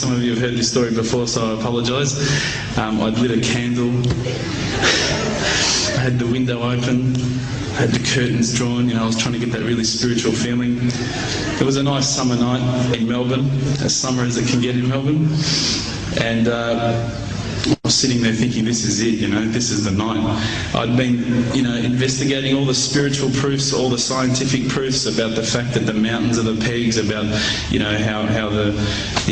some of you have heard this story before, so I apologise. I'd lit a candle, I had the window open, I had the curtains drawn, I was trying to get that really spiritual feeling. It was a nice summer night in Melbourne, as summer as it can get in Melbourne, and I was sitting there thinking, this is it, this is the night. I'd been, investigating all the spiritual proofs, all the scientific proofs about the fact that the mountains are the pegs, about, how the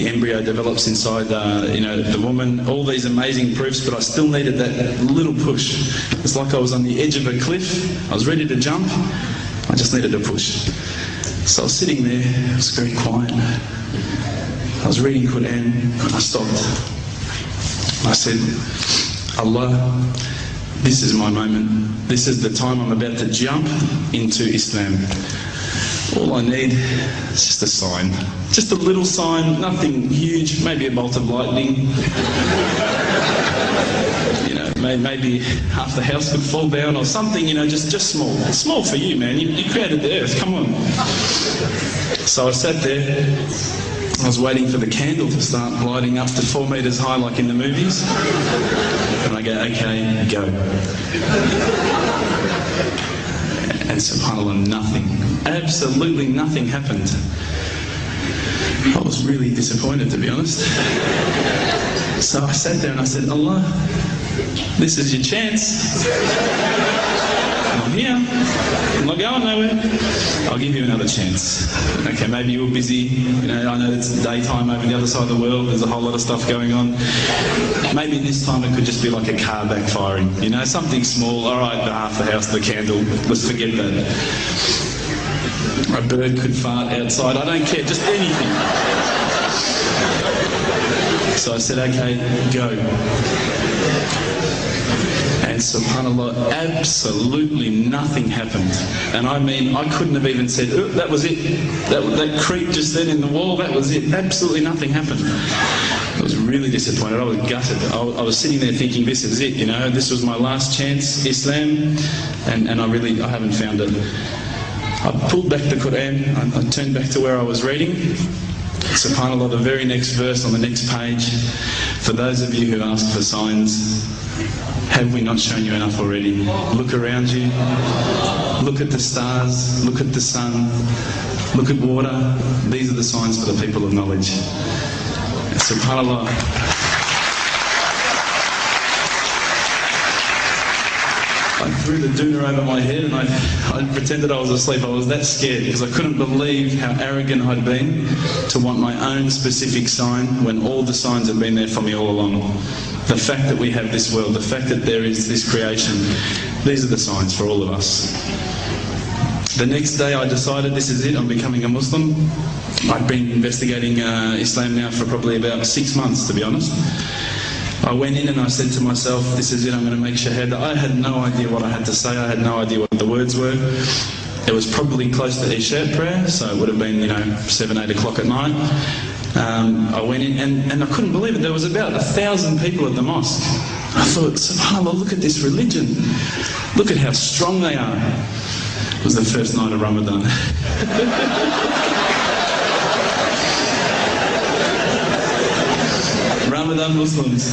embryo develops inside, the woman, all these amazing proofs, but I still needed that little push. It's like I was on the edge of a cliff, I was ready to jump, I just needed a push. So I was sitting there, it was very quiet. I was reading Quran, and I stopped. I said, Allah, this is my moment. This is the time I'm about to jump into Islam. All I need is just a sign. Just a little sign, nothing huge, maybe a bolt of lightning. Maybe half the house could fall down or something, just small. It's small for you, man. You created the earth, come on. So I sat there. I was waiting for the candle to start lighting up to 4 metres high like in the movies. And I go, okay, go. And subhanAllah, nothing. Absolutely nothing happened. I was really disappointed, to be honest. So I sat there and I said, Allah, this is your chance. I'm here. I'm not going nowhere. I'll give you another chance. Okay, maybe you were busy. I know it's daytime over the other side of the world. There's a whole lot of stuff going on. Maybe this time it could just be like a car backfiring. Something small. All right, half the house, the candle. Let's forget that. A bird could fart outside. I don't care. Just anything. So I said, okay, go. And subhanAllah, absolutely nothing happened. And I mean, I couldn't have even said, oh, that was it. That creak just then in the wall, that was it. Absolutely nothing happened. I was really disappointed. I was gutted. I was sitting there thinking, this is it, this was my last chance, Islam, and I haven't found it. I pulled back the Quran, I turned back to where I was reading. SubhanAllah, the very next verse on the next page, for those of you who ask for signs, have we not shown you enough already? Look around you, look at the stars, look at the sun, look at water. These are the signs for the people of knowledge. SubhanAllah. I threw the doona over my head and I pretended I was asleep. I was that scared because I couldn't believe how arrogant I'd been to want my own specific sign when all the signs had been there for me all along. The fact that we have this world, the fact that there is this creation, these are the signs for all of us. The next day I decided this is it, I'm becoming a Muslim. I'd been investigating Islam now for probably about 6 months, to be honest. I went in and I said to myself, this is it, I'm going to make shahada. I had no idea what I had to say, I had no idea what the words were. It was probably close to Isha prayer, so it would have been, 7, 8 o'clock at night. I went in and I couldn't believe it, there was about 1,000 people at the mosque. I thought, subhanAllah, look at this religion. Look at how strong they are. It was the first night of Ramadan. Ramadan Muslims.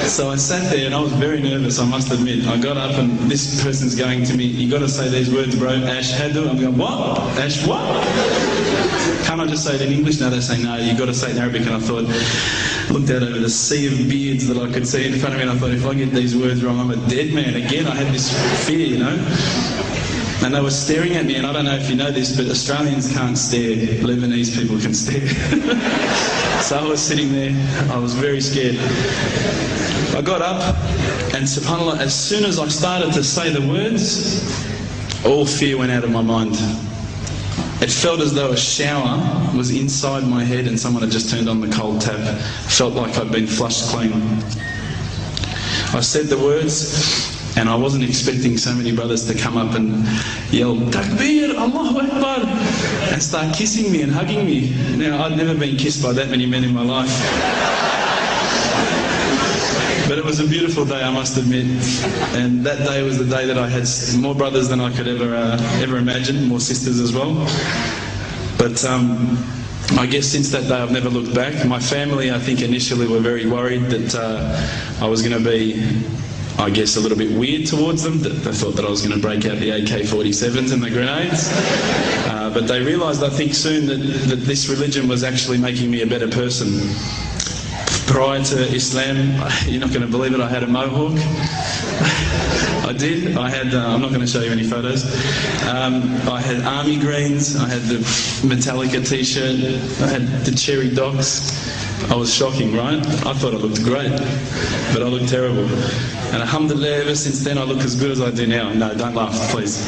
So I sat there and I was very nervous, I must admit. I got up and this person's going to me, you got to say these words, bro, Ashhadu. I'm going, what? Ash what? Can't I just say it in English? No, they say no, you got to say it in Arabic. And I thought, looked out over the sea of beards that I could see in front of me and I thought, if I get these words wrong, I'm a dead man. Again, I had this fear, And they were staring at me, and I don't know if you know this, but Australians can't stare. Lebanese people can stare. So I was sitting there, I was very scared. I got up, and subhanAllah, as soon as I started to say the words, all fear went out of my mind. It felt as though a shower was inside my head and someone had just turned on the cold tap. It felt like I'd been flushed clean. I said the words, and I wasn't expecting so many brothers to come up and yell, Takbir, Allahu Akbar, and start kissing me and hugging me. Now, I'd never been kissed by that many men in my life. But it was a beautiful day, I must admit. And that day was the day that I had more brothers than I could ever imagine, more sisters as well. But I guess since that day I've never looked back. My family, I think, initially were very worried that I was going to be, I guess, a little bit weird towards them. That they thought that I was going to break out the AK-47s and the grenades. But they realised, I think, soon that this religion was actually making me a better person. Prior to Islam, you're not going to believe it, I had a mohawk. I did. I had, I'm not going to show you any photos. I had army greens, I had the Metallica t-shirt, I had the cherry docs. I was shocking, right? I thought I looked great, but I looked terrible. And alhamdulillah, ever since then I look as good as I do now. No, don't laugh, please.